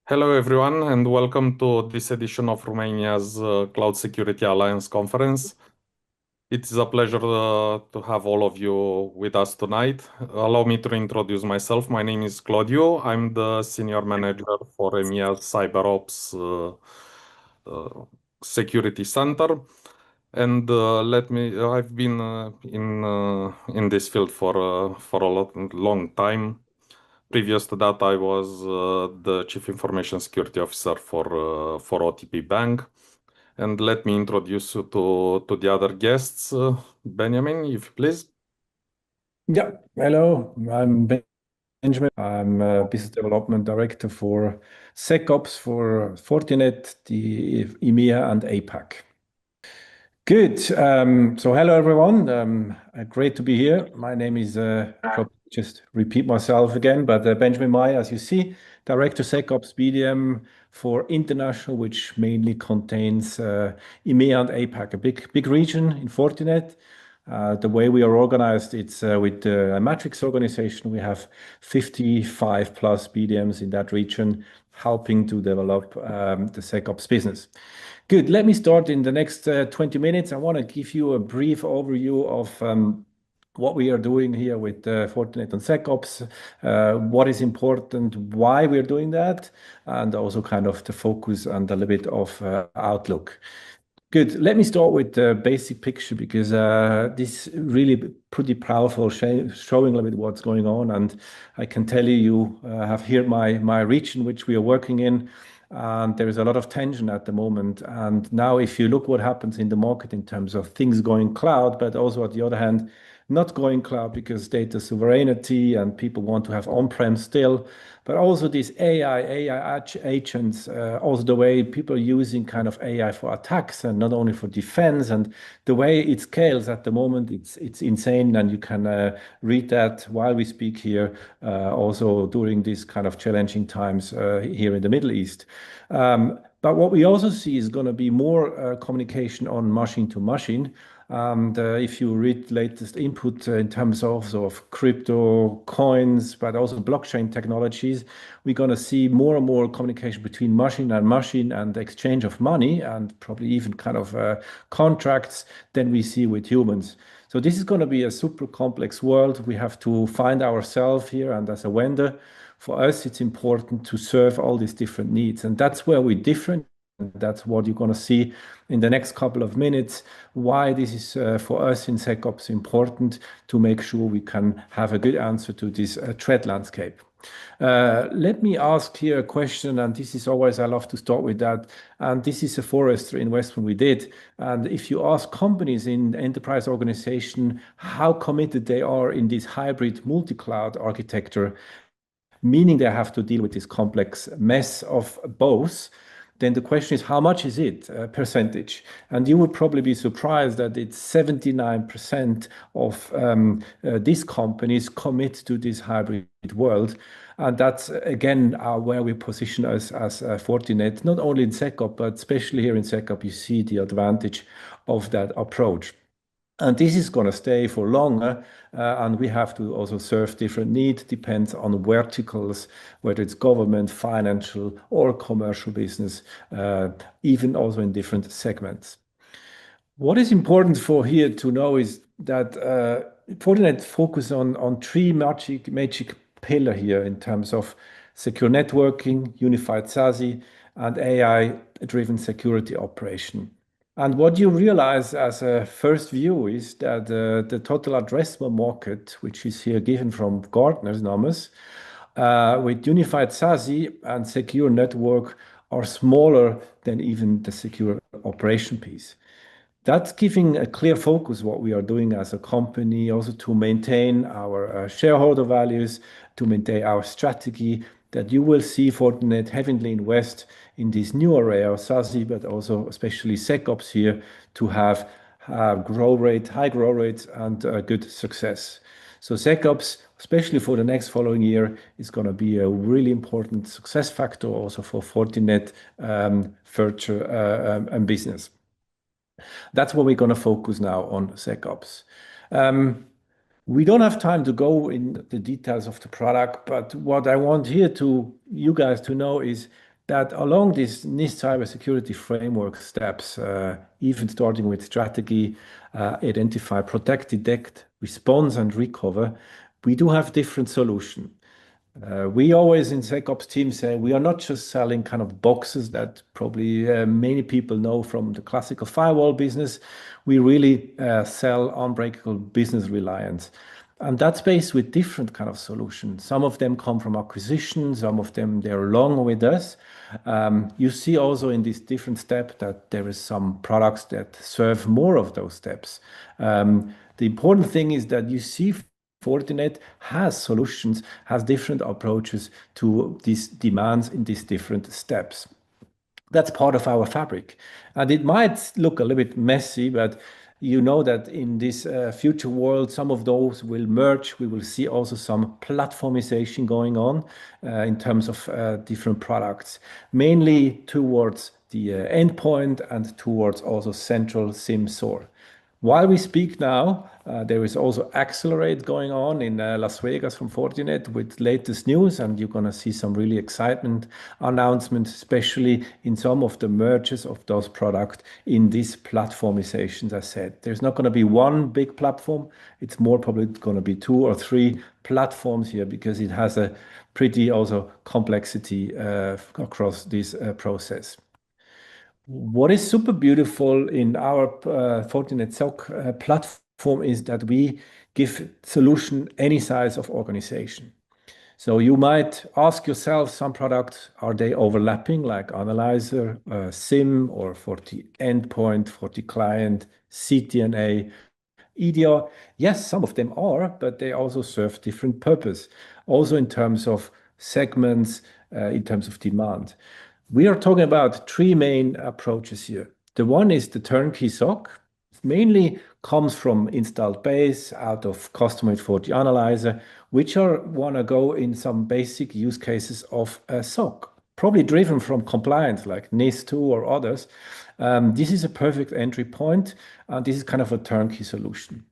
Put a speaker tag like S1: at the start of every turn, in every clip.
S1: Hello, everyone, and welcome to this edition of Romania's Cloud Security Alliance conference. It is a pleasure to have all of you with us tonight. Allow me to introduce myself. My name is Claudio. I'm the Senior Manager for EMEA's CyberOps Security Center. And I've been in this field for a long time. Previous to that, I was the Chief Information Security Officer for OTP Bank. And let me introduce you to the other guests. Benjamin, if you please.
S2: Yeah, hello, I'm Benjamin. I'm Business Development Director for SecOps for Fortinet, the EMEA and APAC. Good. So hello everyone. Great to be here. My name is probably just repeat myself again, but Benjamin Meyer, as you see, Director SecOps BDM for International, which mainly contains EMEA and APAC, a big region in Fortinet. The way we are organized, it's with a matrix organization. We have 55 plus BDMs in that region, helping to develop the SecOps business. Good. Let me start in the next 20 minutes. I want to give you a brief overview of what we are doing here with Fortinet and SecOps, what is important, why we're doing that, and also kind of the focus and a little bit of outlook. Good. Let me start with the basic picture because this really pretty powerful showing a little bit what's going on. And I can tell you have here my region, which we are working in. And there is a lot of tension at the moment. And now, if you look what happens in the market in terms of things going cloud, but also at the other hand, not going cloud because data sovereignty and people want to have on-prem still, but also these AI agents, also the way people are using kind of AI for attacks and not only for defense, and the way it scales at the moment, it's insane. And you can read that while we speak here, also during these kind of challenging times here in the Middle East. But what we also see is going to be more communication on machine to machine. And if you read latest input in terms of crypto coins, but also blockchain technologies, we're going to see more and more communication between machine and exchange of money and probably even kind of contracts than we see with humans. So this is going to be a super complex world. We have to find ourselves here, and as a vendor, for us, it's important to serve all these different needs, and that's where we're different. That's what you're going to see in the next couple of minutes, why this is for us in SecOps important to make sure we can have a good answer to this threat landscape. Let me ask here a question, and this is always, I love to start with that. And this is a Forrester investment we did. And if you ask companies in enterprise organization how committed they are in this hybrid multi-cloud architecture, meaning they have to deal with this complex mess of both, then the question is, how much is it, percentage? And you would probably be surprised that it's 79% of these companies commit to this hybrid world. And that's, again, where we position us as Fortinet, not only in SecOps, but especially here in SecOps, you see the advantage of that approach. And this is going to stay for longer, and we have to also serve different needs, depends on verticals, whether it's government, financial, or commercial business, even also in different segments. What is important for here to know is that Fortinet focus on three magic pillar here in terms of secure networking, unified SASE, and AI-driven security operation. And what you realize as a first view is that the total addressable market, which is here given from Gartner's numbers, with unified SASE and secure network are smaller than even the secure operation piece. That's giving a clear focus what we are doing as a company, also to maintain our shareholder values, to maintain our strategy, that you will see Fortinet heavily invest in this new array of SASE, but also especially SecOps here to have high growth rates and good success. So SecOps, especially for the next following year, is going to be a really important success factor also for Fortinet future and business. That's what we're going to focus now on SecOps. We don't have time to go in the details of the product, but what I want here to you guys to know is that along these NIST cybersecurity framework steps, even starting with strategy, identify, protect, detect, response, and recover, we do have different solutions. We always in SecOps team say we are not just selling kind of boxes that probably many people know from the classical firewall business. We really sell unbreakable business reliance. And that's based with different kind of solutions. Some of them come from acquisition, some of them they're long with us. You see also in this different step that there is some products that serve more of those steps. The important thing is that you see Fortinet has solutions, has different approaches to these demands in these different steps. That's part of our fabric. And it might look a little bit messy, but you know that in this future world, some of those will merge. We will see also some platformization going on in terms of different products, mainly towards the endpoint and towards also central SIM SOAR. While we speak now, there is also Accelerate going on in Las Vegas from Fortinet with latest news, and you're going to see some really excitement announcements, especially in some of the merges of those products in these platformizations. I said there's not going to be one big platform; it's more probably going to be two or three platforms here because it has a pretty also complexity across this process. What is super beautiful in our Fortinet SOC platform is that we give solution any size of organization. So you might ask yourself, some products, are they overlapping like Analyzer, SIM, or for the endpoint, for the client, CTNA, EDR? Yes, some of them are, but they also serve different purpose. Also in terms of segments, in terms of demand. We are talking about three main approaches here. The one is the turnkey SOC. It mainly comes from installed base out of customized for the analyzer, which are want to go in some basic use cases of a SOC, probably driven from compliance like NIS2 or others. This is a perfect entry point, and this is kind of a turnkey solution.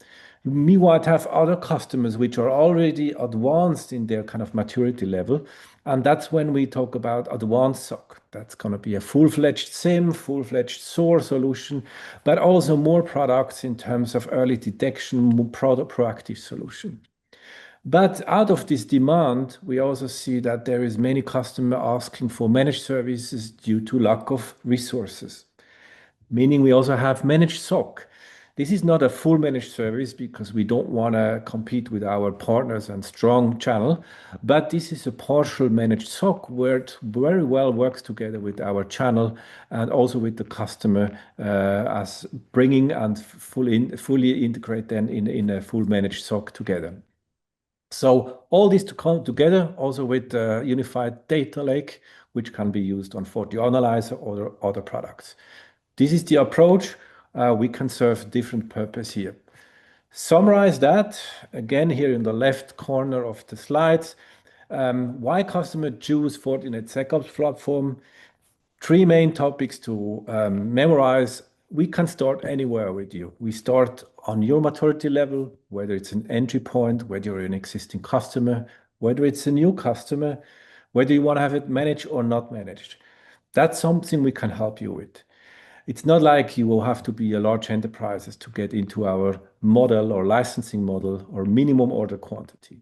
S2: We might have other customers which are already advanced in their kind of maturity level, and that's when we talk about advanced SOC. That's going to be a full-fledged SIM, full-fledged SOAR solution, but also more products in terms of early detection, more proactive solution. But out of this demand, we also see that there is many customers asking for managed services due to lack of resources, meaning we also have managed SOC. This is not a full managed service because we don't want to compete with our partners and strong channel, but this is a partial managed SOC where it very well works together with our channel and also with the customer as bringing and fully integrate then in a full managed SOC together. So all this to come together also with the unified data lake, which can be used on FortiAnalyzer or other products. This is the approach. We can serve different purpose here. Summarize that again here in the left corner of the slides. Why customer choose Fortinet SecOps platform? Three main topics to memorize. We can start anywhere with you. We start on your maturity level, whether it's an entry point, whether you're an existing customer, whether it's a new customer, whether you want to have it managed or not managed. That's something we can help you with. It's not like you will have to be a large enterprise to get into our model or licensing model or minimum order quantity.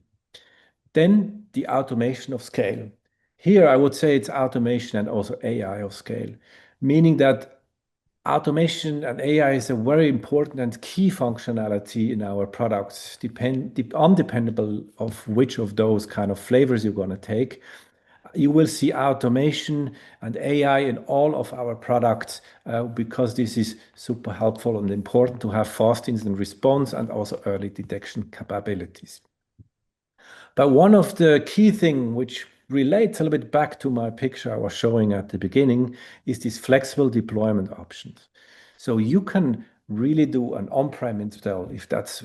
S2: Then the automation of scale. Here, I would say it's automation and also AI of scale, meaning that automation and AI is a very important and key functionality in our products, undependable of which of those kind of flavors you're going to take. You will see automation and AI in all of our products because this is super helpful and important to have fast instant response and also early detection capabilities. But one of the key things which relates a little bit back to my picture I was showing at the beginning is these flexible deployment options. So you can really do an on-prem install if that's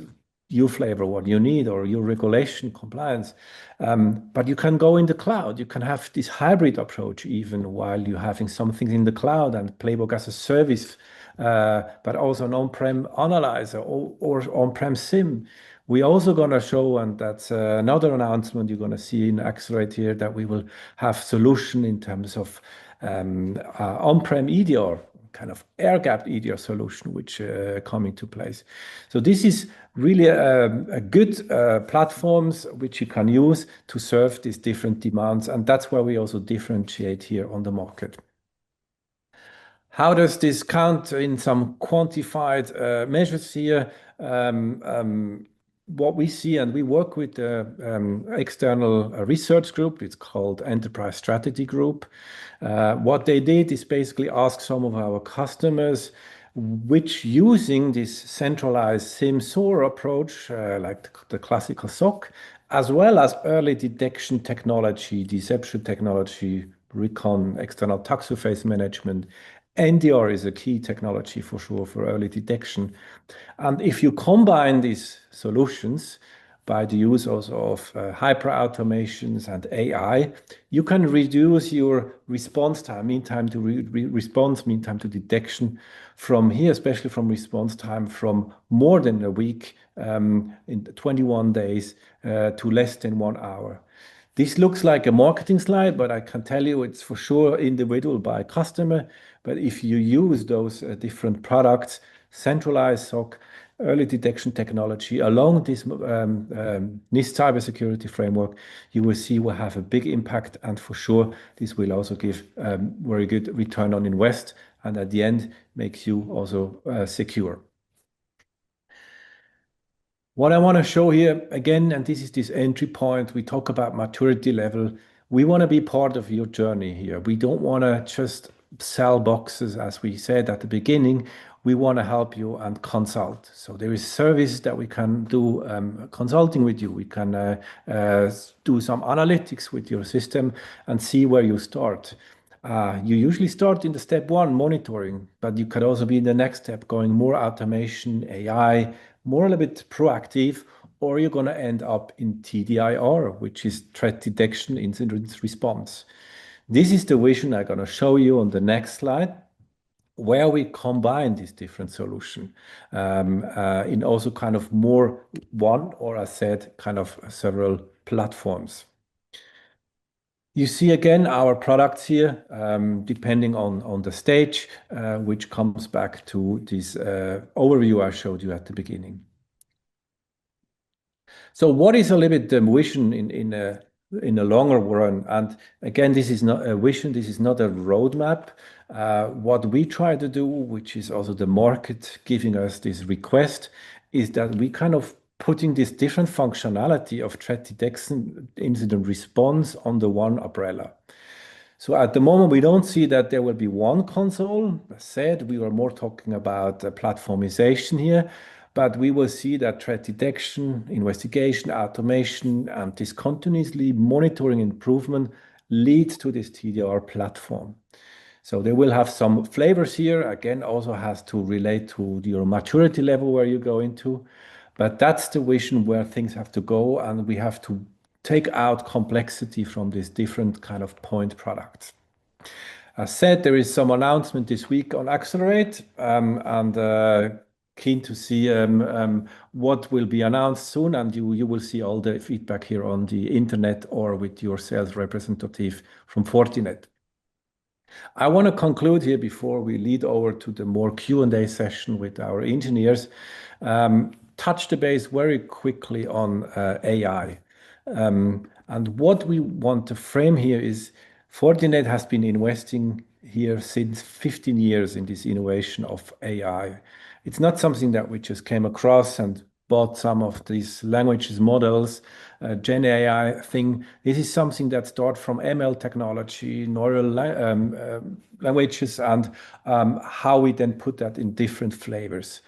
S2: your flavor, what you need, or your regulation compliance. But you can go in the cloud. You can have this hybrid approach even while you're having something in the cloud and Playbook as a service, but also an on-prem analyzer or on-prem SIM. We also going to show, and that's another announcement you're going to see in Accelerate here, that we will have solution in terms of on-prem EDR, kind of air-gapped EDR solution, which coming to place. So this is really a good platforms which you can use to serve these different demands, and that's where we also differentiate here on the market. How does this count in some quantified measures here? What we see, and we work with the external research group, it's called Enterprise Strategy Group. What they did is basically ask some of our customers which using this centralized SIM-SOAR approach, like the classical SOC, as well as early detection technology, deception technology, recon, external attack surface management. NDR is a key technology for sure for early detection. And if you combine these solutions by the use also of hyper automations and AI, you can reduce your response time, mean time to response, mean time to detection from here, especially from response time from more than a week in 21 days to less than 1 hour. This looks like a marketing slide, but I can tell you it's for sure individual by customer. But if you use those different products, centralized SOC, early detection technology, along this NIST cybersecurity framework, you will see will have a big impact. And for sure, this will also give very good return on invest. And at the end, makes you also secure. What I want to show here again, and this is this entry point, we talk about maturity level. We want to be part of your journey here. We don't want to just sell boxes, as we said at the beginning. We want to help you and consult. So there is service that we can do consulting with you. We can do some analytics with your system and see where you start. You usually start in the step one, monitoring, but you could also be in the next step, going more automation, AI, more a little bit proactive, or you're going to end up in TDIR, which is threat detection, incident response. This is the vision I'm going to show you on the next slide, where we combine these different solutions in also kind of more one, or I said, kind of several platforms. You see again our products here, depending on the stage, which comes back to this overview I showed you at the beginning. So what is a little bit the vision in a longer run? And again, this is not a vision, this is not a roadmap. What we try to do, which is also the market giving us this request, is that we kind of putting this different functionality of threat detection, incident response on the one umbrella. So at the moment, we don't see that there will be one console. As said, we were more talking about platformization here, but we will see that threat detection, investigation, automation, and this continuously monitoring improvement leads to this TDR platform. So they will have some flavors here. Again, also has to relate to your maturity level where you go into. But that's the vision where things have to go, and we have to take out complexity from these different kind of point products. As said, there is some announcement this week on Accelerate, and keen to see what will be announced soon, and you will see all the feedback here on the internet or with your sales representative from Fortinet. I want to conclude here before we lead over to the more Q&A session with our engineers. Touch the base very quickly on AI. And what we want to frame here is Fortinet has been investing here since 15 years in this innovation of AI. It's not something that we just came across and bought some of these languages models, Gen AI thing. This is something that starts from ML technology, neural languages, and how we then put that in different flavors.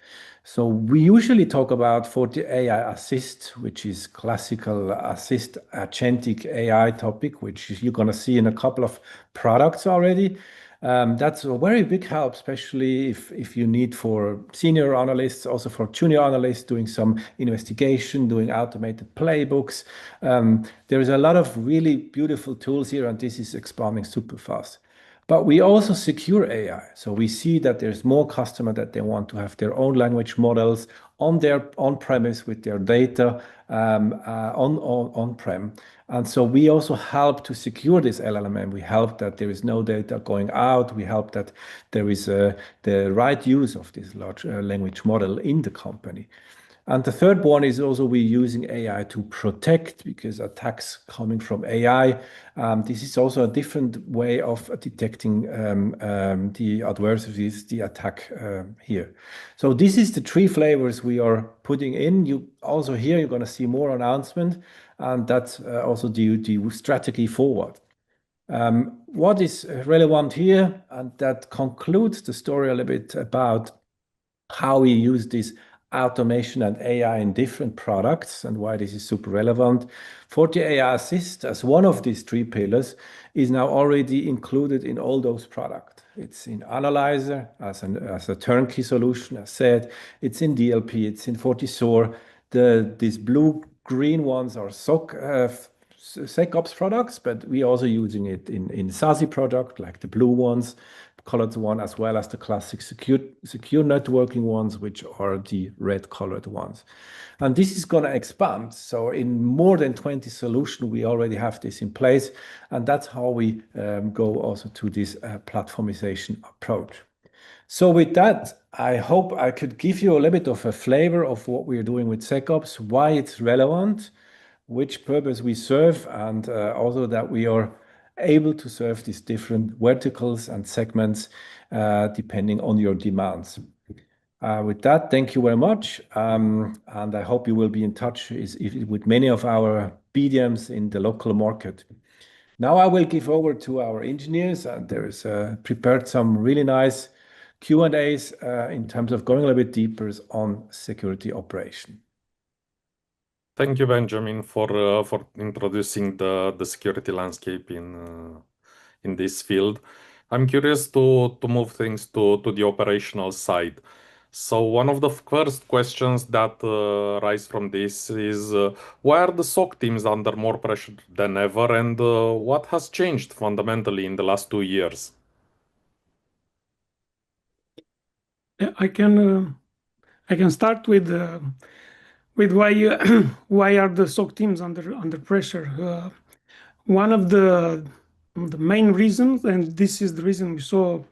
S2: So we usually talk about FortiAI Assist, which is classical assist agentic AI topic, which you're going to see in a couple of products already. That's a very big help, especially if you need for senior analysts, also for junior analysts doing some investigation, doing automated playbooks. There is a lot of really beautiful tools here, and this is expanding super fast. But we also secure AI. So we see that there's more customer that they want to have their own language models on their on-premise with their data on-prem. And so we also help to secure this LLM. We help that there is no data going out. We help that there is the right use of this large language model in the company. And the third one is also we're using AI to protect because attacks coming from AI. This is also a different way of detecting the adversaries, the attack here. So this is the three flavors we are putting in. You also here you're going to see more announcement, and that's also the strategy forward. What is relevant here, and that concludes the story a little bit about how we use this automation and AI in different products and why this is super relevant. FortiAI Assist, as one of these three pillars, is now already included in all those products. It's in Analyzer as a turnkey solution, as said. It's in DLP, it's in FortiSOAR. These blue-green ones are SecOps products, but we're also using it in SASE product, like the blue ones, colored one, as well as the classic secure networking ones, which are the red colored ones. And this is going to expand. So in more than 20 solutions, we already have this in place. And that's how we go also to this platformization approach. So with that, I hope I could give you a little bit of a flavor of what we're doing with SecOps, why it's relevant, which purpose we serve, and also that we are able to serve these different verticals and segments depending on your demands. With that, thank you very much. And I hope you will be in touch with many of our BDMs in the local market. Now I will give over to our engineers, and there is prepared some really nice Q&As in terms of going a little bit deeper on security operation.
S1: Thank you, Benjamin, for introducing the security landscape in this field. I'm curious to move things to the operational side. So one of the first questions that rise from this is why are the SOC teams under more pressure than ever, and what has changed fundamentally in the last 2 years?
S3: I can start with why are the SOC teams under pressure. One of the main reasons, and this is the reason we saw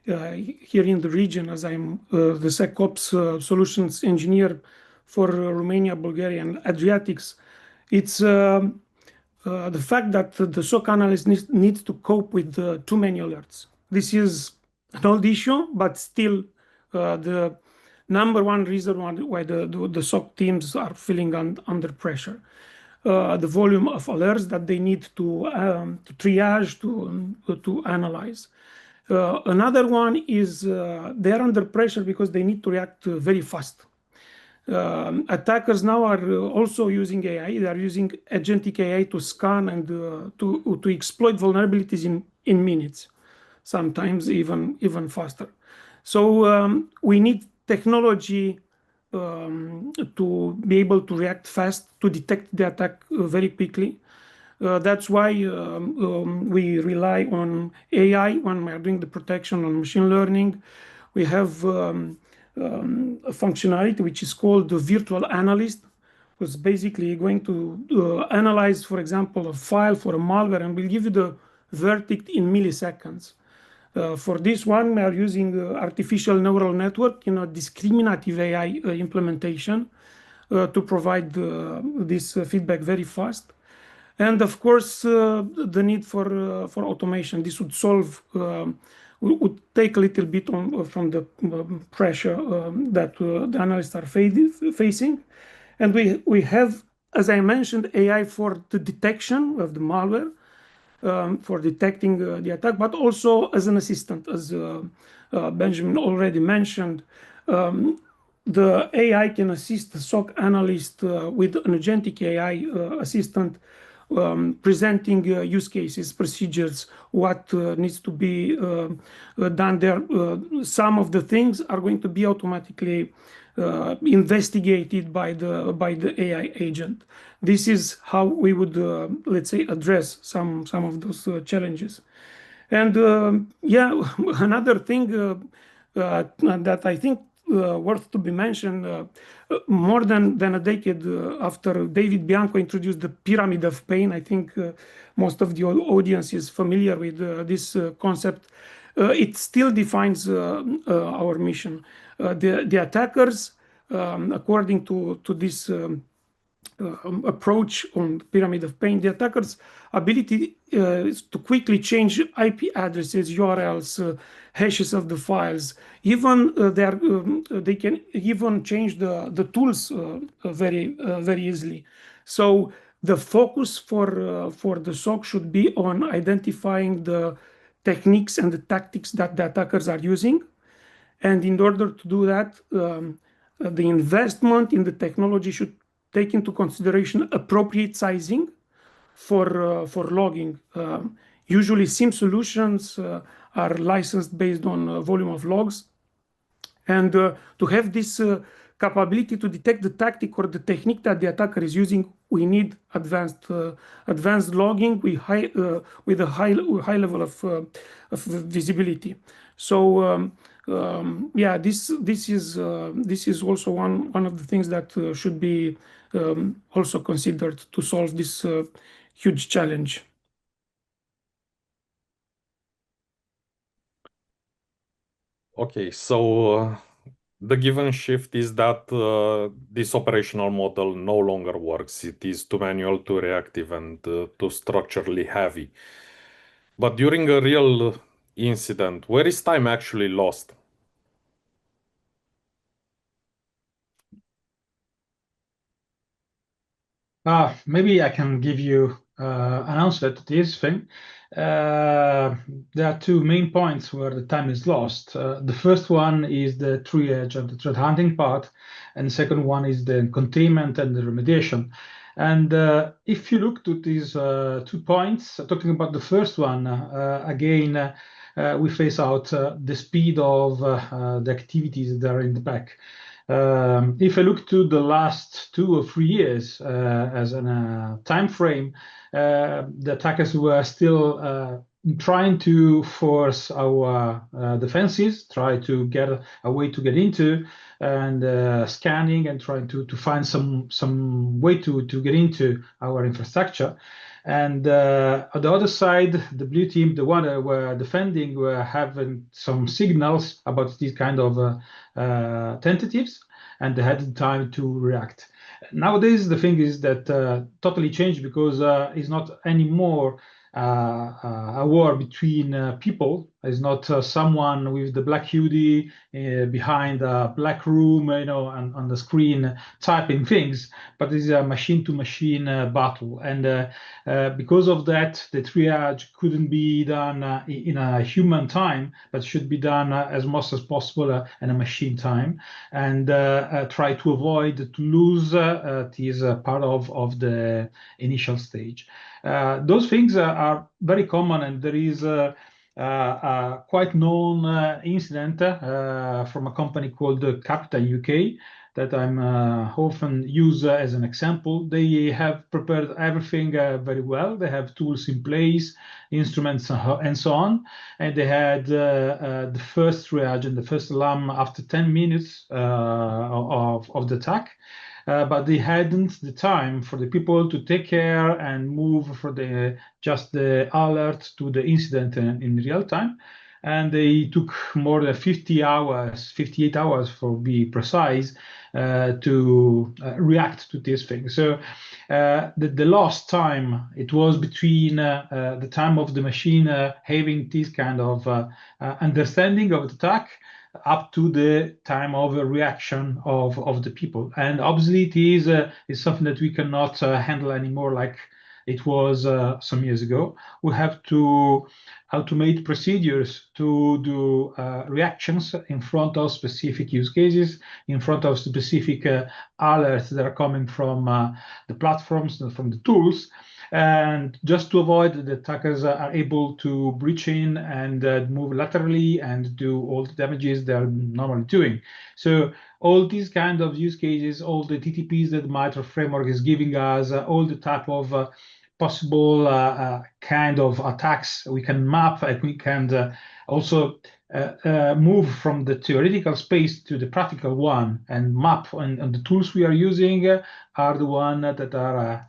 S3: here in the region, as I'm the SecOps solutions engineer for Romania, Bulgaria, and Adriatics, it's the fact that the SOC analyst needs to cope with too many alerts. This is an old issue, but still the number one reason why the SOC teams are feeling under pressure. The volume of alerts that they need to triage, to analyze. Another one is they're under pressure because they need to react very fast. Attackers now are also using AI. They are using agentic AI to scan and to exploit vulnerabilities in minutes, sometimes even faster. So we need technology to be able to react fast, to detect the attack very quickly. That's why we rely on AI when we are doing the protection on machine learning. We have a functionality which is called the virtual analyst, who's basically going to analyze, for example, a file for a malware and will give you the verdict in milliseconds. For this one, we are using artificial neural network, discriminative AI implementation to provide this feedback very fast. And of course, the need for automation. This would solve, would take a little bit from the pressure that the analysts are facing. And we have, as I mentioned, AI for the detection of the malware, for detecting the attack, but also as an assistant, as Benjamin already mentioned. The AI can assist the SOC analyst with an agentic AI assistant, presenting use cases, procedures, what needs to be done there. Some of the things are going to be automatically investigated by the AI agent. This is how we would, let's say, address some of those challenges. And yeah, another thing that I think worth to be mentioned, more than a decade after David Bianco introduced the pyramid of pain, I think most of the audience is familiar with this concept. It still defines our mission. The attackers, according to this approach on the pyramid of pain, the attacker's ability is to quickly change IP addresses, URLs, hashes of the files. Even they can even change the tools very easily. So the focus for the SOC should be on identifying the techniques and the tactics that the attackers are using. And in order to do that, the investment in the technology should take into consideration appropriate sizing for logging. Usually, SIM solutions are licensed based on volume of logs, and to have this capability to detect the tactic or the technique that the attacker is using, we need advanced logging with a high level of visibility. So yeah, this is also one of the things that should be also considered to solve this huge challenge.
S1: Okay, so the given shift is that this operational model no longer works. It is too manual, too reactive, and too structurally heavy. But during a real incident, where is time actually lost?
S4: Maybe I can give you an answer to this thing. There are two main points where the time is lost. The first one is the triage and the threat hunting part, and the second one is the containment and the remediation. And if you look to these 2 points, talking about the first one, again, we face out the speed of the activities that are in the back. If I look to the last 2 or 3 years as a time frame, the attackers were still trying to force our defenses, try to get a way to get into, and scanning and trying to find some way to get into our infrastructure. And on the other side, the blue team, the one that were defending, were having some signals about these kind of tentatives, and they had the time to react. Nowadays, the thing is that totally changed because it's not anymore a war between people. It's not someone with the black hoodie behind a black room, and on the screen typing things, but it's a machine-to-machine battle. And because of that, the triage couldn't be done in a human time, but should be done as much as possible in a machine time, and try to avoid to lose this part of the initial stage. Those things are very common, and there is a quite known incident from a company called Capita UK that I'm often use as an example. They have prepared everything very well. They have tools in place, instruments, and so on. And they had the first triage and the first alarm after 10 minutes of the attack. But they hadn't the time for the people to take care and move for just the alert to the incident in real time. And they took more than 50 hours, 58 hours for be precise, to react to this thing. So the lost time, it was between the time of the machine having this kind of understanding of the attack up to the time of reaction of the people. And obviously it is something that we cannot handle anymore like it was some years ago. We have to automate procedures to do reactions in front of specific use cases, in front of specific alerts that are coming from the platforms, from the tools, and just to avoid that the attackers are able to breach in and move laterally and do all the damages they're normally doing. So all these kind of use cases, all the TTPs that the MITRE framework is giving us, all the type of possible kind of attacks we can map, and we can also move from the theoretical space to the practical one and map. And the tools we are using are the ones that are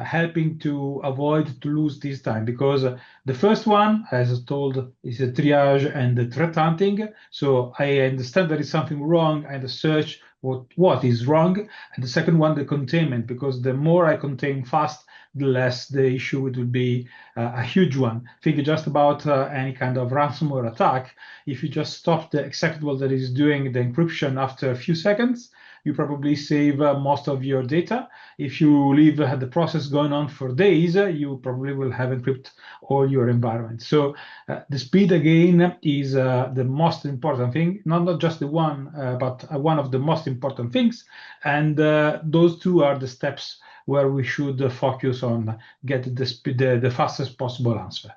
S4: helping to avoid to lose this time, because the first one, as I told, is a triage and the threat hunting. So I understand there is something wrong and search what is wrong. And the second one, the containment, because the more I contain fast, the less the issue it will be a huge one. Think just about any kind of ransomware attack. If you just stop the executable that is doing the encryption after a few seconds, you probably save most of your data. If you leave the process going on for days, you probably will have encrypted all your environment. So the speed again is the most important thing, not just the one, but one of the most important things. And those two are the steps where we should focus on getting the fastest possible answer.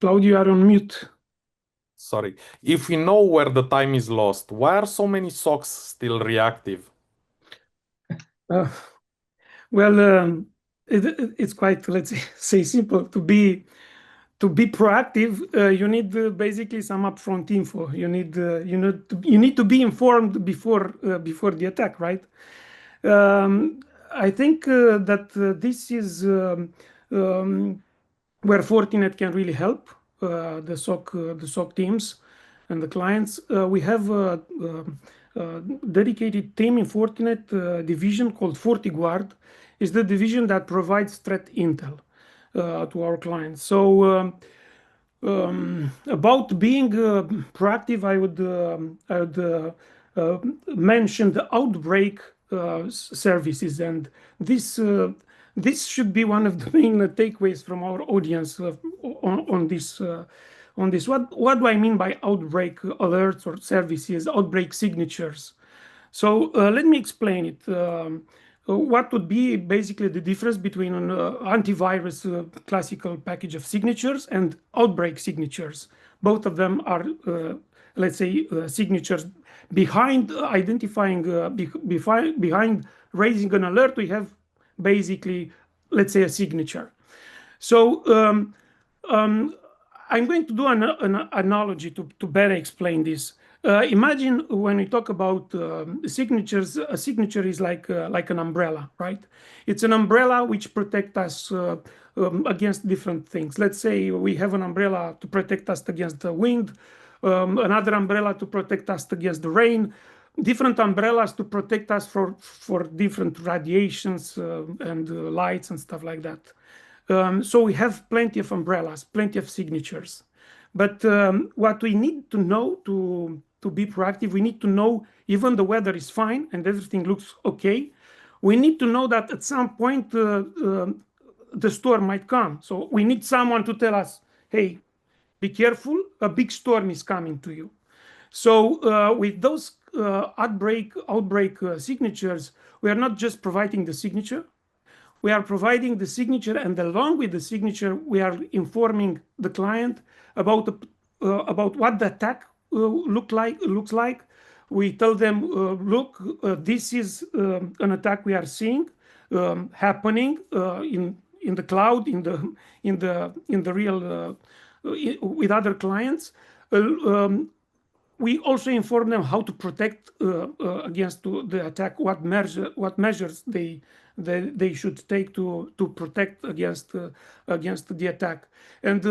S3: Claudio, you are on mute.
S1: Sorry. If we know where the time is lost, why are so many SOCs still reactive?
S3: Well, it's quite, let's say, simple. To be proactive, you need basically some upfront info. You need to be informed before the attack, right? I think that this is where Fortinet can really help the SOC teams and the clients. We have a dedicated team in Fortinet division called FortiGuard. Is the division that provides threat intel to our clients. So about being proactive, I would mention the outbreak services, and this should be one of the main takeaways from our audience on this. What do I mean by outbreak alerts or services, outbreak signatures? So let me explain it. What would be basically the difference between an antivirus classical package of signatures and outbreak signatures? Both of them are, let's say, signatures. Behind identifying, behind raising an alert, we have basically, let's say, a signature. So I'm going to do an analogy to better explain this. Imagine when we talk about signatures, a signature is like an umbrella, right? It's an umbrella which protects us against different things. Let's say we have an umbrella to protect us against the wind, another umbrella to protect us against the rain, different umbrellas to protect us for different radiations and lights and stuff like that. So we have plenty of umbrellas, plenty of signatures. But what we need to know to be proactive, we need to know, even the weather is fine and everything looks okay, we need to know that at some point the storm might come. So we need someone to tell us, hey, be careful, a big storm is coming to you. So with those outbreak signatures, we are not just providing the signature, we are providing the signature, and along with the signature, we are informing the client about what the attack looks like. We tell them, look, this is an attack we are seeing happening in the cloud, in the real with other clients. We also inform them how to protect against the attack, what measures they should take to protect against the attack. And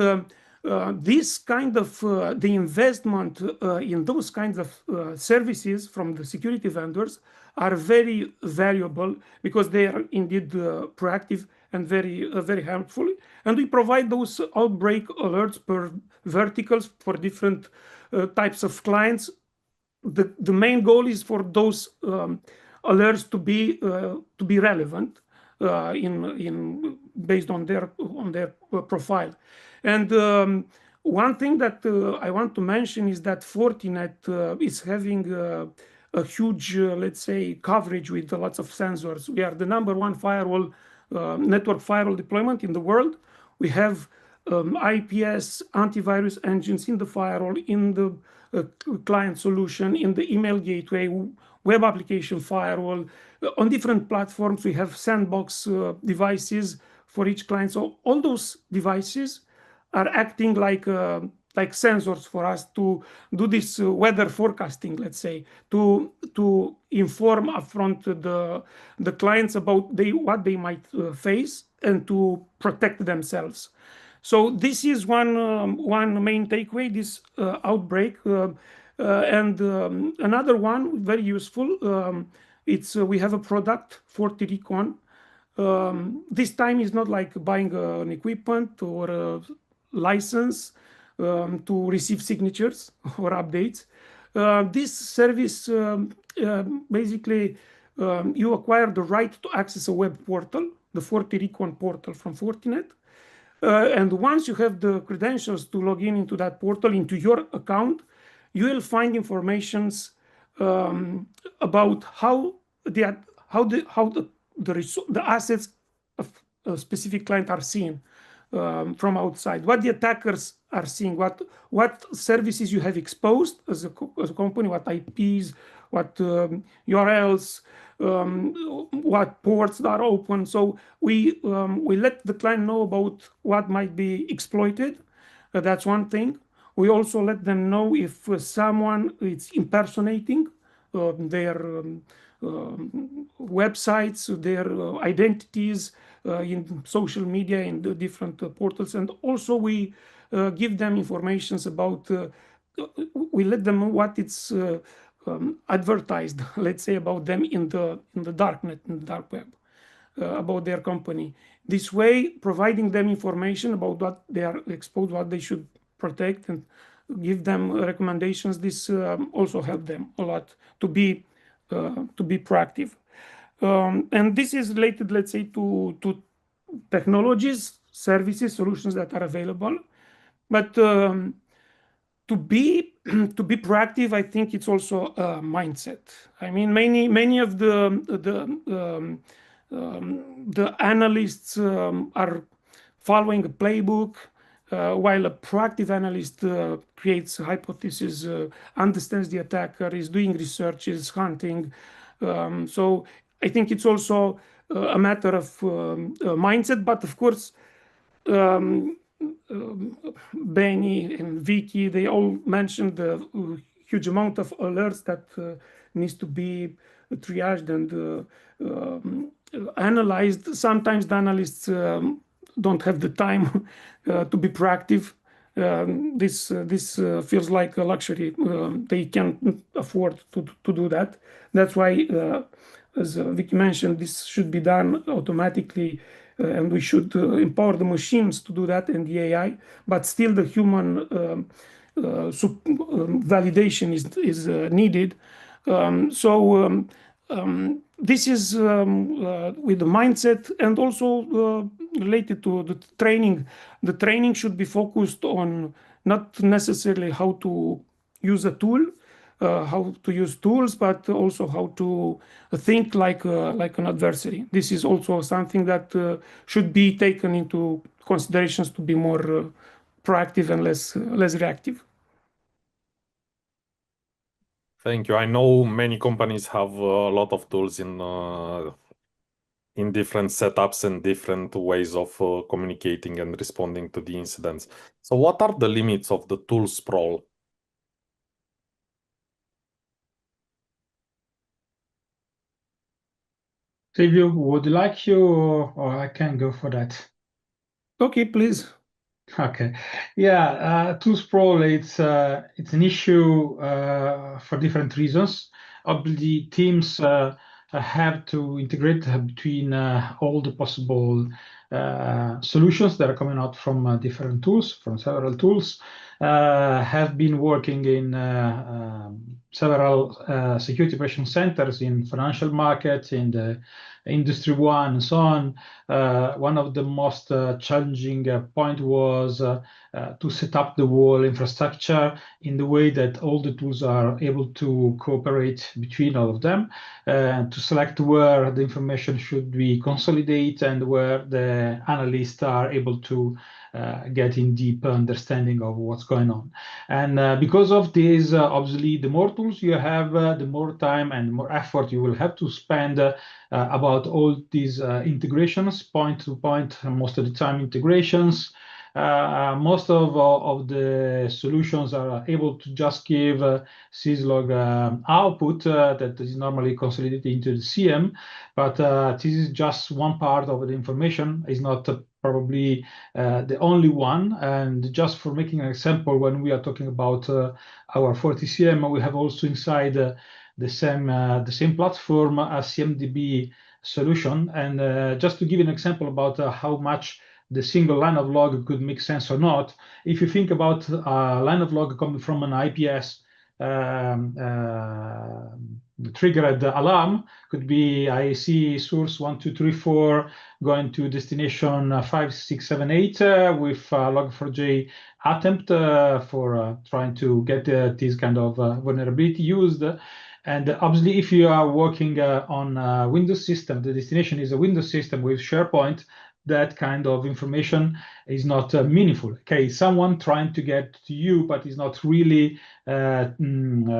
S3: this kind of the investment in those kinds of services from the security vendors are very valuable, because they are indeed proactive and very helpful. And we provide those outbreak alerts per verticals for different types of clients. The main goal is for those alerts to be relevant based on their profile. And one thing that I want to mention is that Fortinet is having a huge, let's say, coverage with lots of sensors. We are the #1 firewall, network firewall deployment in the world. We have IPS antivirus engines in the firewall, in the client solution, in the email gateway. web application firewall. On different platforms, we have sandbox devices for each client. So all those devices are acting like sensors for us to do this weather forecasting, let's say, to inform upfront the clients about what they might face and to protect themselves. So this is one main takeaway, this outbreak. And another one, very useful, it's we have a product, Forti Recon. This time is not like buying an equipment or a license to receive signatures or updates. This service basically you acquire the right to access a web portal, the Forti Recon portal from Fortinet. And once you have the credentials to log in into that portal, into your account, you will find informations about how the assets of a specific client are seen from outside, what the attackers are seeing, what services you have exposed as a company, what IPs, what URLs, what ports are open. So we let the client know about what might be exploited. That's one thing. We also let them know if someone is impersonating their websites, their identities in social media, in the different portals. And also we give them informations about, we let them know what it's advertised, let's say, about them in the darknet, in the dark web, about their company. This way, providing them information about what they are exposed, what they should protect, and give them recommendations. This also help them a lot to be proactive. And this is related, let's say, to technologies, services, solutions that are available. But to be proactive, I think it's also a mindset. I mean, many of the analysts are following a playbook, while a proactive analyst creates a hypothesis, understands the attacker, is doing research, is hunting. So I think it's also a matter of mindset. But of course, Benny and Vicky, they all mentioned the huge amount of alerts that needs to be triaged and analyzed. Sometimes the analysts don't have the time to be proactive. This feels like a luxury. They can't afford to do that. That's why, as Vicky mentioned, this should be done automatically, and we should empower the machines to do that and the AI. But still, the human validation is needed. This is with the mindset, and also related to the training. The training should be focused on not necessarily how to use a tool, how to use tools, but also how to think like an adversary. This is also something that should be taken into considerations to be more proactive and less reactive.
S1: Thank you. I know many companies have a lot of tools in different setups and different ways of communicating and responding to the incidents. So what are the limits of the tool sprawl?
S4: Silvio, would you like you, or I can go for that?
S3: Okay, please.
S4: Okay, yeah, tool sprawl, it's an issue for different reasons. Obviously, teams have to integrate between all the possible solutions that are coming out from different tools, from several tools. Have been working in several security operation centers in financial markets, in the Industry 1, and so on. One of the most challenging point was to set up the whole infrastructure in the way that all the tools are able to cooperate between all of them, to select where the information should be consolidated and where the analysts are able to get in deep understanding of what's going on. And because of this, obviously, the more tools you have, the more time and more effort you will have to spend about all these integrations, point to point, most of the time integrations. Most of the solutions are able to just give syslog output that is normally consolidated into the CM, but this is just one part of the information. It's not probably the only one. And just for making an example, when we are talking about our 40CM, we have also inside the same platform a CMDB solution. And just to give you an example about how much the single line of log could make sense or not, if you think about a line of log coming from an IPS triggered alarm, could be I see source 1, 2, 3, 4 going to destination 5, 6, 7, 8 with log4j attempt for trying to get this kind of vulnerability used. And obviously, if you are working on a Windows system, the destination is a Windows system with SharePoint, that kind of information is not meaningful. Okay, someone trying to get to you, but is not really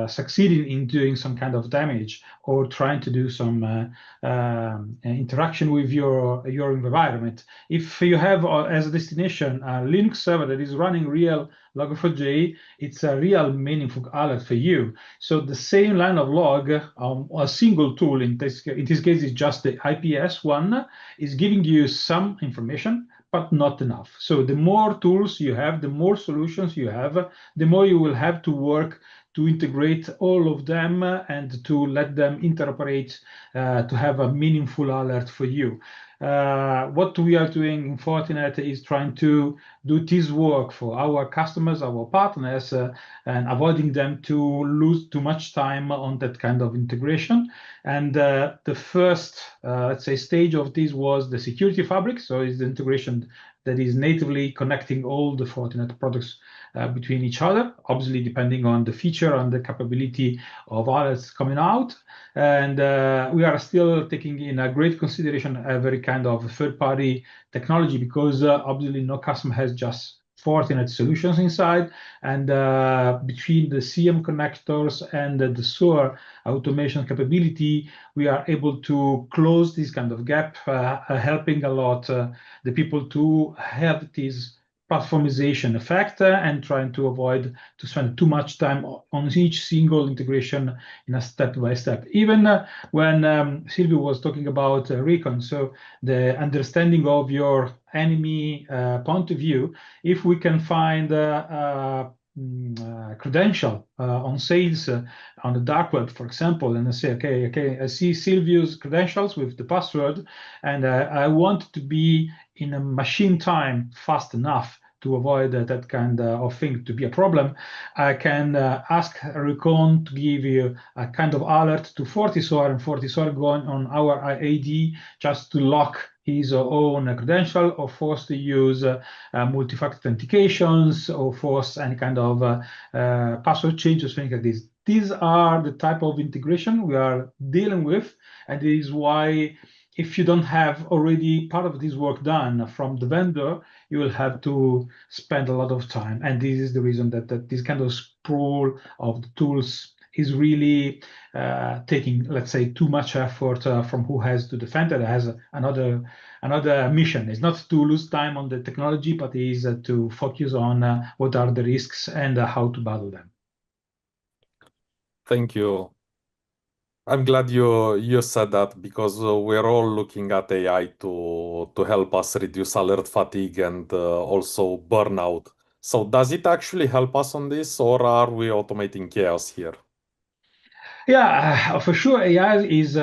S4: succeeding in doing some kind of damage or trying to do some interaction with your environment. If you have as a destination a Linux server that is running real log4j, it's a real meaningful alert for you. So the same line of log, a single tool, in this case is just the IPS one, is giving you some information, but not enough. So the more tools you have, the more solutions you have, the more you will have to work to integrate all of them and to let them interoperate to have a meaningful alert for you. What we are doing in Fortinet is trying to do this work for our customers, our partners, and avoiding them to lose too much time on that kind of integration. And the first, let's say, stage of this was the security fabric. So it's the integration that is natively connecting all the Fortinet products between each other, obviously depending on the feature and the capability of alerts coming out. And we are still taking in a great consideration every kind of third-party technology, because obviously no customer has just Fortinet solutions inside, and between the CM connectors and the SOAR automation capability, we are able to close this kind of gap, helping a lot the people to have this platformization effect and trying to avoid to spend too much time on each single integration in a step-by-step. Even when Silvio was talking about recon, so the understanding of your enemy point of view, if we can find credential on sales on the dark web, for example, and I say, okay, I see Silvio's credentials with the password, and I want to be in a machine time fast enough to avoid that kind of thing to be a problem. I can ask Recon to give you a kind of alert to FortiSOAR, and FortiSOAR going on our AD just to lock his own credential, or force to use multi-factor authentications, or force any kind of password changes, things like this. These are the type of integration we are dealing with, and this is why if you don't have already part of this work done from the vendor, you will have to spend a lot of time. And this is the reason that this kind of sprawl of the tools is really taking, let's say, too much effort from who has to defend it. It has another mission. It's not to lose time on the technology, but it is to focus on what are the risks and how to battle them.
S1: Thank you. I'm glad you said that, because we're all looking at AI to help us reduce alert fatigue and also burnout. So does it actually help us on this, or are we automating chaos here?
S4: Yeah, for sure. AI is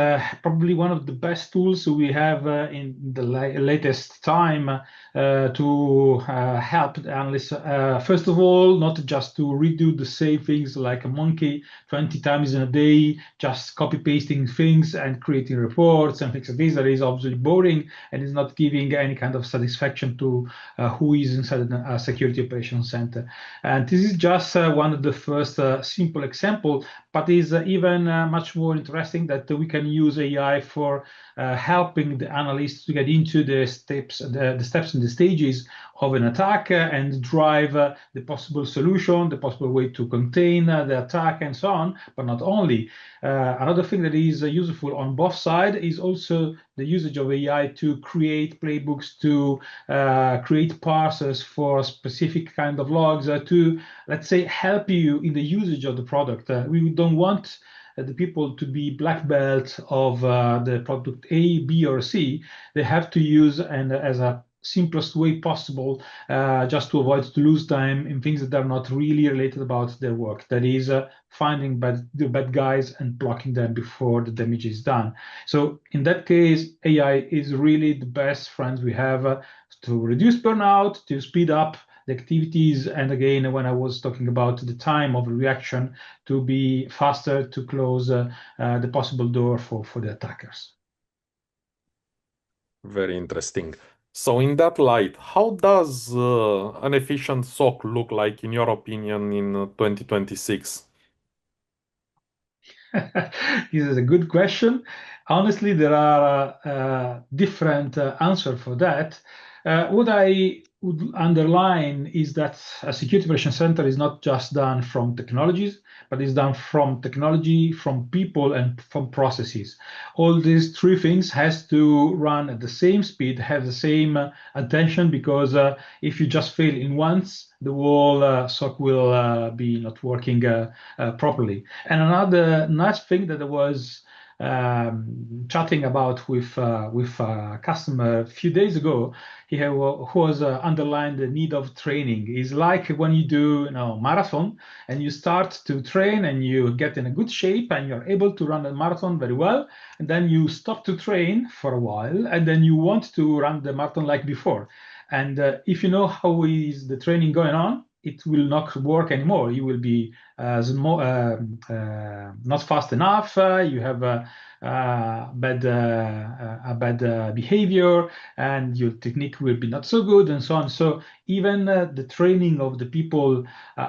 S4: probably one of the best tools we have in the latest time to help the analysts. First of all, not just to redo the same things like a monkey 20 times in a day, just copy pasting things and creating reports and things like this. That is obviously boring and is not giving any kind of satisfaction to who is inside a security operations center. And this is just one of the first simple example, but is even much more interesting that we can use AI for helping the analysts to get into the steps and the stages of an attack and drive the possible solution, the possible way to contain the attack, and so on. But not only. Another thing that is useful on both sides is also the usage of AI to create playbooks, to create parsers for specific kind of logs, to, let's say, help you in the usage of the product. We don't want the people to be black belt of the product A, B, or C. They have to use and as a simplest way possible, just to avoid to lose time in things that are not really related about their work. That is finding the bad guys and blocking them before the damage is done. So in that case, AI is really the best friends we have to reduce burnout, to speed up the activities, and again, when I was talking about the time of reaction, to be faster to close the possible door for the attackers.
S1: Very interesting. So in that light, how does an efficient SOC look like, in your opinion, in 2026?
S4: This is a good question. Honestly, there are different answers for that. What I would underline is that a security operations center is not just done from technologies, but is done from technology, from people, and from processes. All these three things has to run at the same speed, have the same attention, because if you just fail in once, the whole SOC will be not working properly. And another nice thing that I was chatting about with a customer a few days ago, who was underlined the need of training. Is like when you do marathon and you start to train and you get in a good shape and you're able to run a marathon very well, and then you stop to train for a while and then you want to run the marathon like before. And if you know how is the training going on, it will not work anymore. You will be not fast enough. You have bad behavior, and your technique will be not so good, and so on. So even the training of the people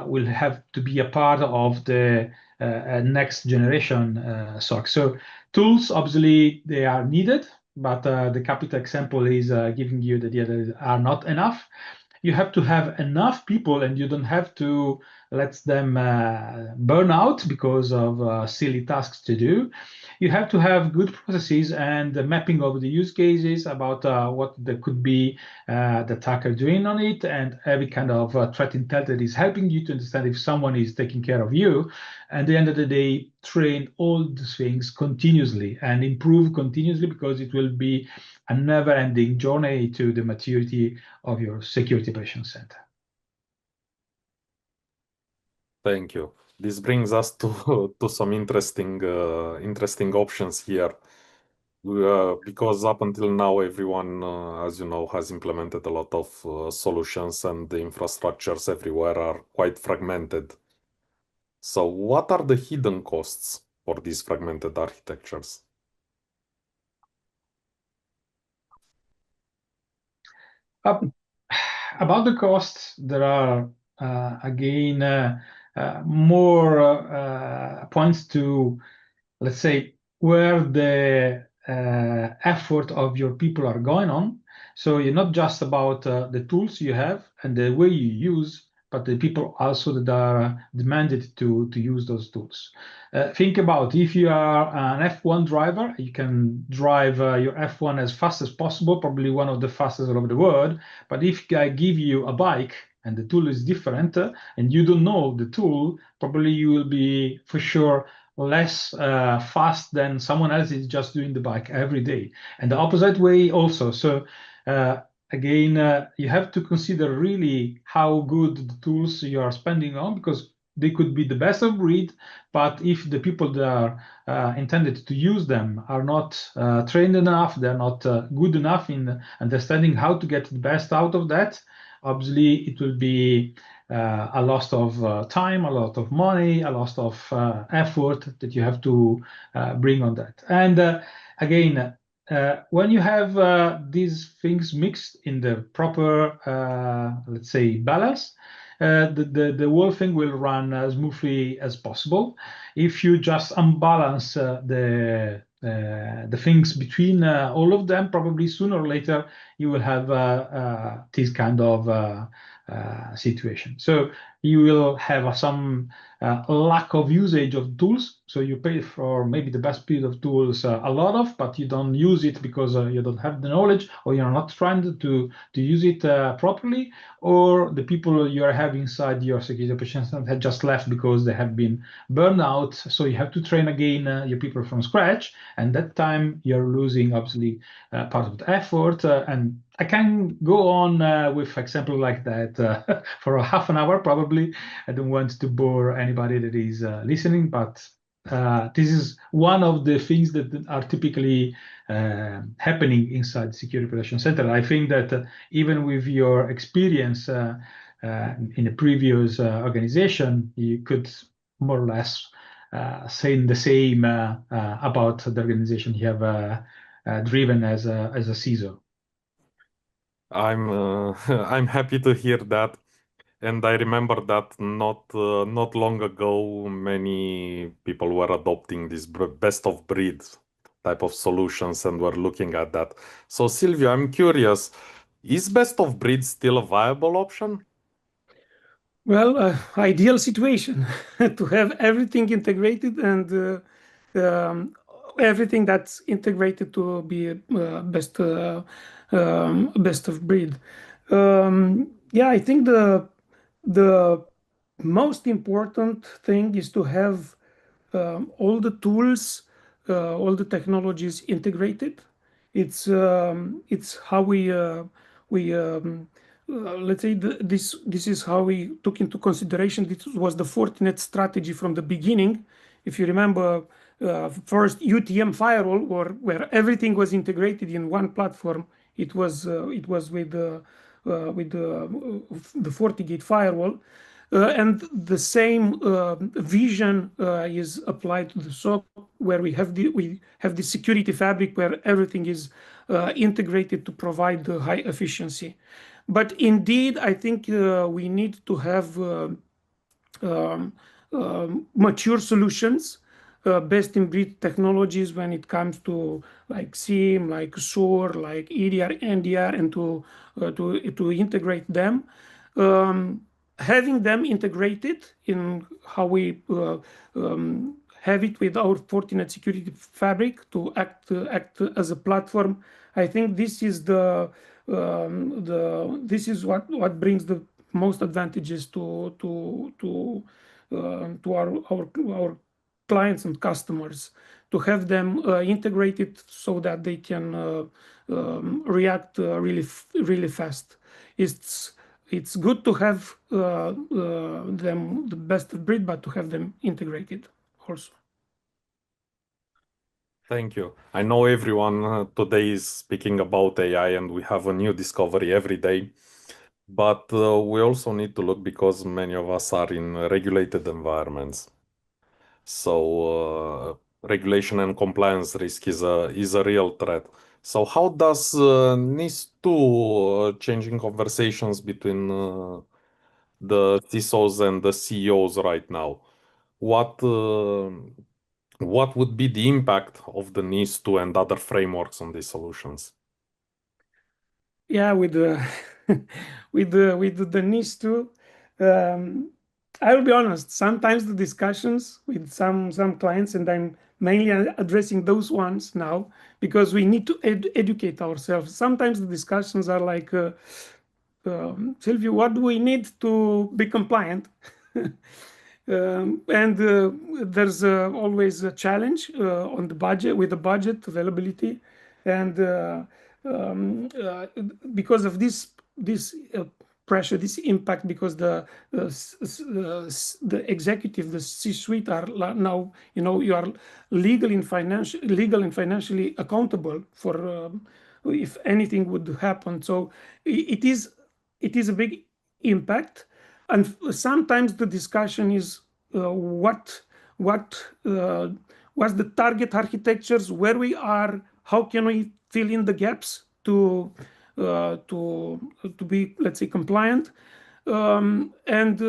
S4: will have to be a part of the next generation SOC. So tools, obviously, they are needed, but the capital example is giving you the idea that are not enough. You have to have enough people, and you don't have to let them burn out because of silly tasks to do. You have to have good processes and the mapping of the use cases about what there could be the attacker doing on it, and every kind of threat intel that is helping you to understand if someone is taking care of you. And at the end of the day, train all these things continuously and improve continuously, because it will be a never-ending journey to the maturity of your security operations center.
S1: Thank you. This brings us to some interesting options here. Because up until now, everyone, as you know, has implemented a lot of solutions, and the infrastructures everywhere are quite fragmented. So what are the hidden costs for these fragmented architectures?
S4: About the costs, there are again more points to, let's say, where the effort of your people are going on. So you're not just about the tools you have and the way you use, but the people also that are demanded to use those tools. Think about if you are an F1 driver, you can drive your F1 as fast as possible, probably one of the fastest all over the world. But if I give you a bike and the tool is different and you don't know the tool, probably you will be for sure less fast than someone else is just doing the bike every day. And the opposite way also. So again, you have to consider really how good the tools you are spending on, because they could be the best of breed, but if the people that are intended to use them are not trained enough, they're not good enough in understanding how to get the best out of that, obviously it will be a loss of time, a lot of money, a loss of effort that you have to bring on that. And again, when you have these things mixed in the proper, let's say, balance, the whole thing will run as smoothly as possible. If you just unbalance the things between all of them, probably sooner or later you will have this kind of situation. So you will have some lack of usage of tools. So you pay for maybe the best piece of tools a lot of, but you don't use it because you don't have the knowledge, or you're not trying to use it properly, or the people you have inside your security operations have just left because they have been burned out. So you have to train again your people from scratch, and that time you're losing obviously part of the effort. And I can go on with example like that for a half an hour probably. I don't want to bore anybody that is listening, but this is one of the things that are typically happening inside the Security Operations Center. I think that even with your experience in a previous organization, you could more or less say the same about the organization you have driven as a CISO.
S1: I'm happy to hear that, and I remember that not long ago, many people were adopting this best of breed type of solutions and were looking at that. So Silvio, I'm curious, is best of breed still a viable option?
S3: Well, ideal situation to have everything integrated and everything that's integrated to be best best of breed. Yeah, I think the most important thing is to have all the tools, all the technologies integrated. It's how we let's say this is how we took into consideration. This was the Fortinet strategy from the beginning. If you remember, first UTM firewall, where everything was integrated in one platform. It was with the FortiGate firewall. And the same vision is applied to the SOC, where we have the security fabric where everything is integrated to provide the high efficiency. But indeed, I think we need to have mature solutions, best in breed technologies when it comes to like SIEM, like SOAR, like EDR, NDR, and to integrate them. Having them integrated in how we have it with our Fortinet security fabric to act as a platform. I think this is this is what brings the most advantages to our clients and customers, to have them integrated so that they can react really fast. It's good to have them the best of breed, but to have them integrated also.
S1: Thank you. I know everyone today is speaking about AI and we have a new discovery every day, but we also need to look because many of us are in regulated environments. So regulation and compliance risk is a real threat. So how does NIS2 changing conversations between the CISOs and the CEOs right now? What would be the impact of the NIS2 and other frameworks on these solutions?
S3: Yeah, with the with the NIS2, I will be honest. Sometimes the discussions with some clients, and I'm mainly addressing those ones now because we need to educate ourselves. Sometimes the discussions are like, Silvio, what do we need to be compliant? And there's always a challenge on the budget, with the budget availability, and because of this pressure, this impact, because the executive, the C-suite are now, you are legal and financially accountable for if anything would happen. So it is a big impact, and sometimes the discussion is what's the target architectures, where we are, how can we fill in the gaps to be, let's say, compliant, and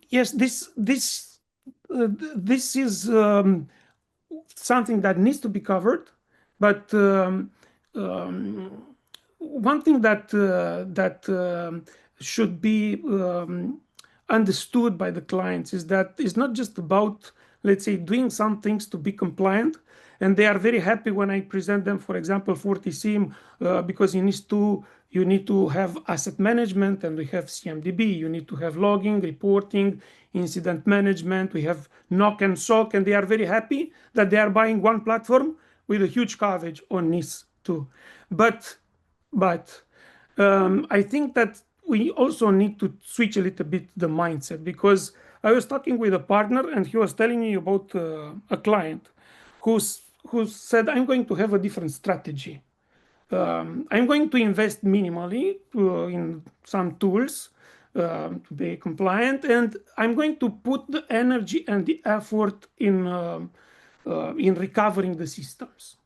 S3: yes, this is something that needs to be covered, but one thing that should be understood by the clients is that it's not just about, let's say, doing some things to be compliant. And they are very happy when I present them, for example, 40SIM, because you need to have asset management, and we have CMDB. You need to have logging, reporting, incident management. We have NOC and SOC, and they are very happy that they are buying one platform with a huge coverage on NIS too. But I think that we also need to switch a little bit the mindset, because I was talking with a partner, and he was telling me about a client who said, I'm going to have a different strategy. I'm going to invest minimally in some tools to be compliant, and I'm going to put the energy and the effort in recovering the systems.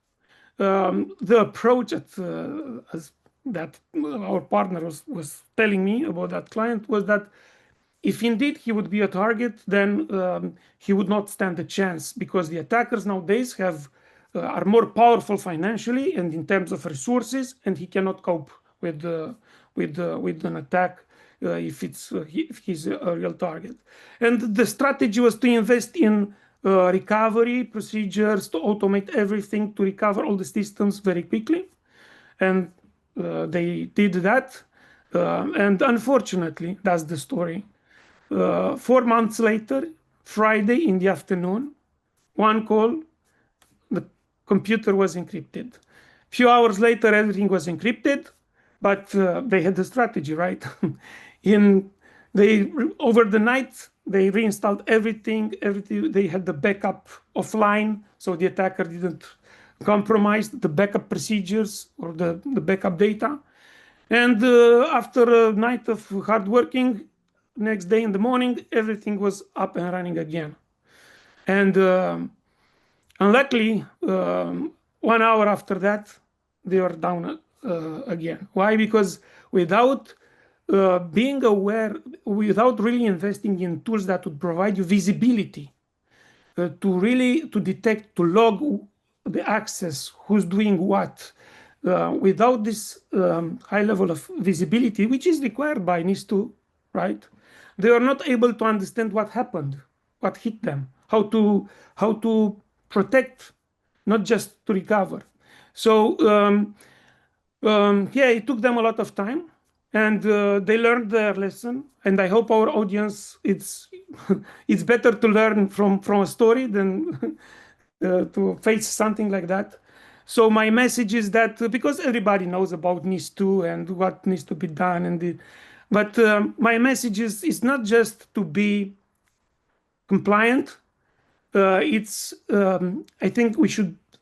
S3: The approach that our partner was telling me about that client was that if indeed he would be a target, then he would not stand a chance, because the attackers nowadays are more powerful financially and in terms of resources, and he cannot cope with an attack if he's a real target. And the strategy was to invest in recovery procedures, to automate everything, to recover all the systems very quickly, and they did that. And unfortunately, that's the story. 4 months later, Friday in the afternoon, one call, the computer was encrypted. Few hours later, everything was encrypted, but they had the strategy, right? Over the night, they reinstalled everything. They had the backup offline, so the attacker didn't compromise the backup procedures or the backup data. And after a night of hard working, next day in the morning, everything was up and running again. And unluckily, 1 hour after that, they were down again. Why? Because without being aware, without really investing in tools that would provide you visibility, to detect, to log the access, who's doing what, without this high level of visibility, which is required by NIS2, right? They are not able to understand what happened, what hit them, how to protect, not just to recover. So yeah, it took them a lot of time, and they learned their lesson. And I hope our audience, it's better to learn from a story than to face something like that. So my message is that because everybody knows about NIS2 and what needs to be done, but my message is not just to be compliant. I think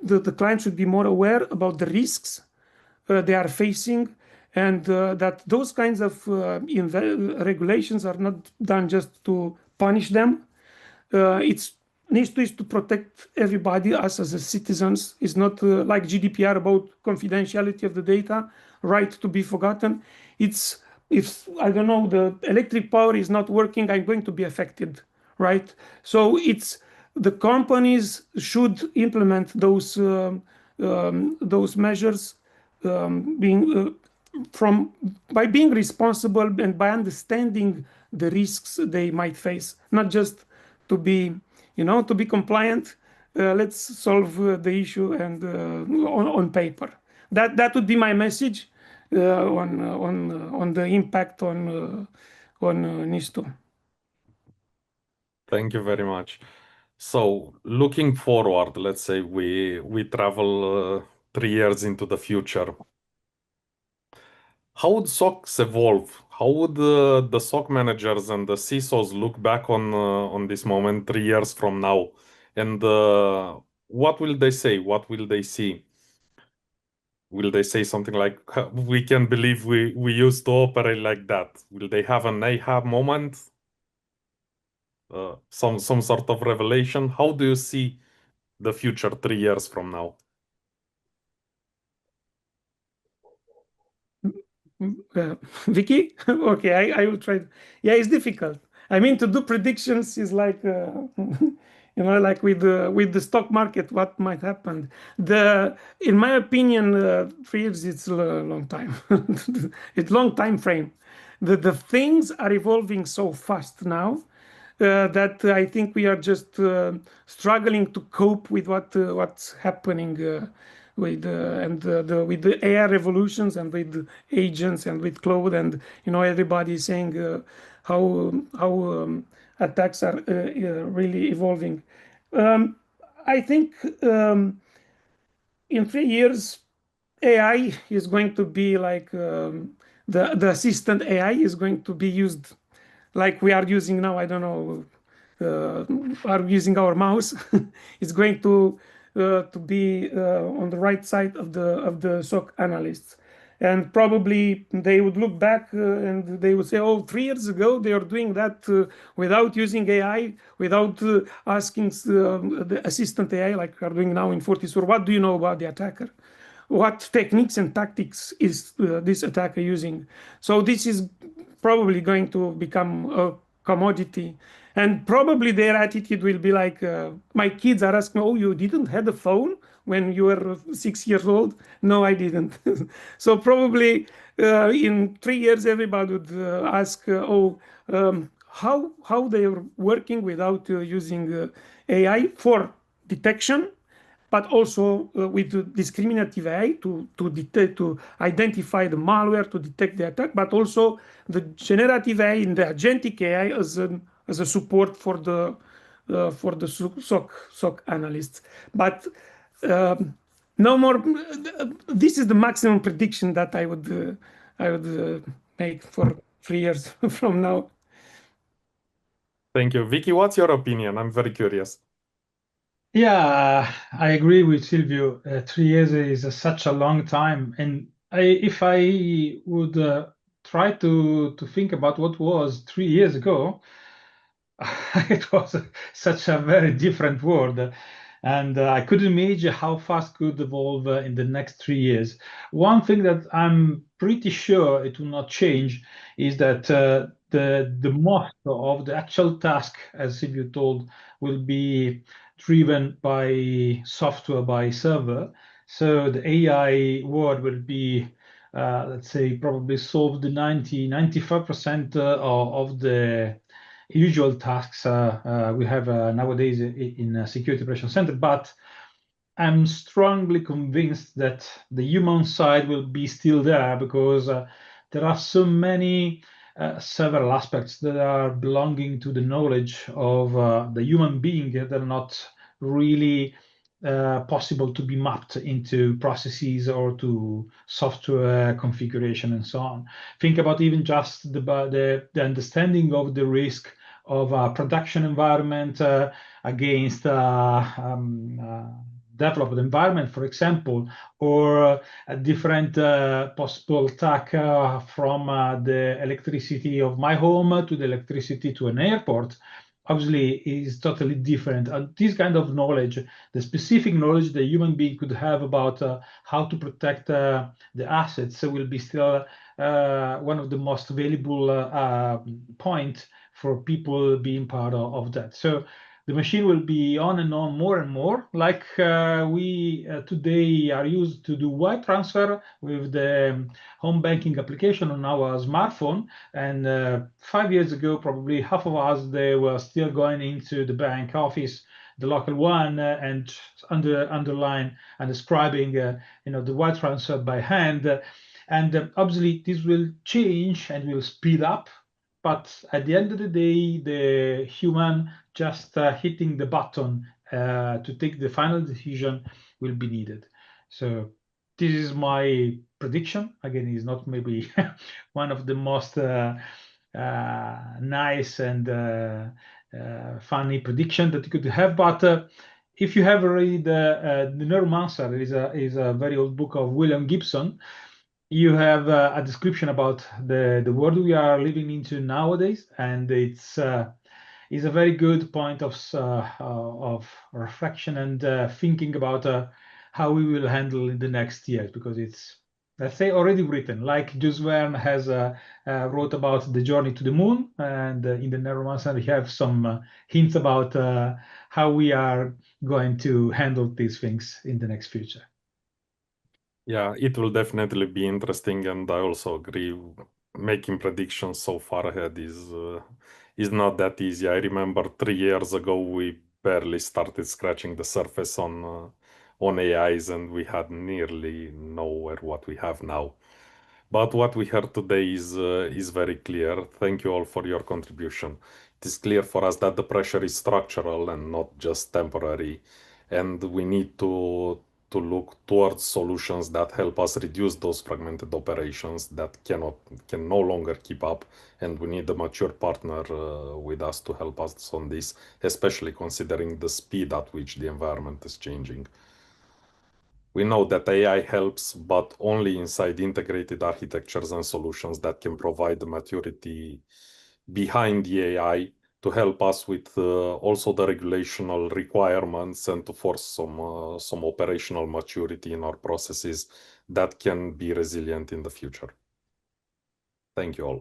S3: the client should be more aware about the risks they are facing, and that those kinds of regulations are not done just to punish them. It's needs to protect everybody, us as citizens. It's not like GDPR about confidentiality of the data, right to be forgotten. It's, if I don't know, the electric power is not working, I'm going to be affected, right? So the companies should implement those measures, by being responsible and by understanding the risks they might face, not just to be compliant. Let's solve the issue and on paper. That would be my message on the impact on NIS2.
S1: Thank you very much. So looking forward, let's say we travel 3 years into the future. how would SOCs evolve? How would the SOC managers and the CISOs look back on this moment 3 years from now? And what will they say? What will they see? Will they say something like, "We can't believe we used to operate like that"? Will they have an aha moment? Some sort of revelation? How do you see the future 3 years from now?
S3: Vicky? Okay, I will try. Yeah, it's difficult. I mean, to do predictions is like, like with the stock market, what might happen. In my opinion, 3 years it's a long time. It's long time frame. The things are evolving so fast now that I think we are just struggling to cope with what's happening with with the AI revolutions and with agents and with cloud, and everybody saying how attacks are really evolving. I think in 3 years AI is going to be like the assistant AI is going to be used like we are using now. I don't know, are using our mouse. It's going to be on the right side of the SOC analysts, and probably they would look back and they would say, "Oh, 3 years ago they are doing that without using AI, without asking the assistant AI like we are doing now in Fortisur. What do you know about the attacker? What techniques and tactics is this attacker using?" So this is probably going to become a commodity, and probably their attitude will be like, my kids are asking, "Oh, you didn't have a phone when you were 6 years old?" "No, I didn't." So probably in 3 years everybody would ask, how they are working without using AI for detection, but also with the discriminative AI to detect, to identify the malware, to detect the attack, but also the generative AI and the agentic AI as a support for the SOC analysts. But no more. This is the maximum prediction that I would make for 3 years from now.
S1: Thank you. Vicky, what's your opinion? I'm very curious.
S4: Yeah, I agree with Silvio. 3 years is such a long time, and if I would try to think about what was 3 years ago, it was such a very different world, and I couldn't imagine how fast could evolve in the next 3 years. One thing that I'm pretty sure it will not change is that the most of the actual task, as Silvio told, will be driven by software, by server. So the AI world will be, let's say, probably solve the 95% of the usual tasks we have nowadays in a security operations center. But I'm strongly convinced that the human side will be still there, because there are so many several aspects that are belonging to the knowledge of the human being that are not really possible to be mapped into processes or to software configuration and so on. Think about even just the understanding of the risk of a production environment against developed environment, for example, or a different possible attack from the electricity of my home to the electricity to an airport. Obviously, is totally different. And this kind of knowledge, the specific knowledge the human being could have about how to protect the assets, will be still one of the most valuable point for people being part of that. So the machine will be on and on more and more, like we today are used to do wire transfer with the home banking application on our smartphone. And 5 years ago, probably half of us, they were still going into the bank office, the local one, and underline and describing the wire transfer by hand. And obviously this will change and will speed up, but at the end of the day, the human just hitting the button to take the final decision will be needed. So this is my prediction. Again, it's not maybe one of the most nice and funny prediction that you could have, but if you have read the Neuromancer, is a very old book of William Gibson. You have a description about the world we are living into nowadays, and it's a very good point of reflection and thinking about how we will handle in the next years, because it's, let's say, already written. Like Jules Verne has wrote about the journey to the moon, and in the Neuromancer we have some hints about how we are going to handle these things in the next future.
S1: Yeah, it will definitely be interesting, and I also agree. Making predictions so far ahead is not that easy. I remember 3 years ago we barely started scratching the surface on AIs, and we had nearly nowhere what we have now. But what we heard today is very clear. Thank you all for your contribution. It is clear for us that the pressure is structural and not just temporary, and we need to look towards solutions that help us reduce those fragmented operations that can no longer keep up, and we need a mature partner with us to help us on this, especially considering the speed at which the environment is changing. We know that AI helps, but only inside integrated architectures and solutions that can provide the maturity behind the AI to help us with also the regulational requirements and to force some operational maturity in our processes that can be resilient in the future. Thank you all.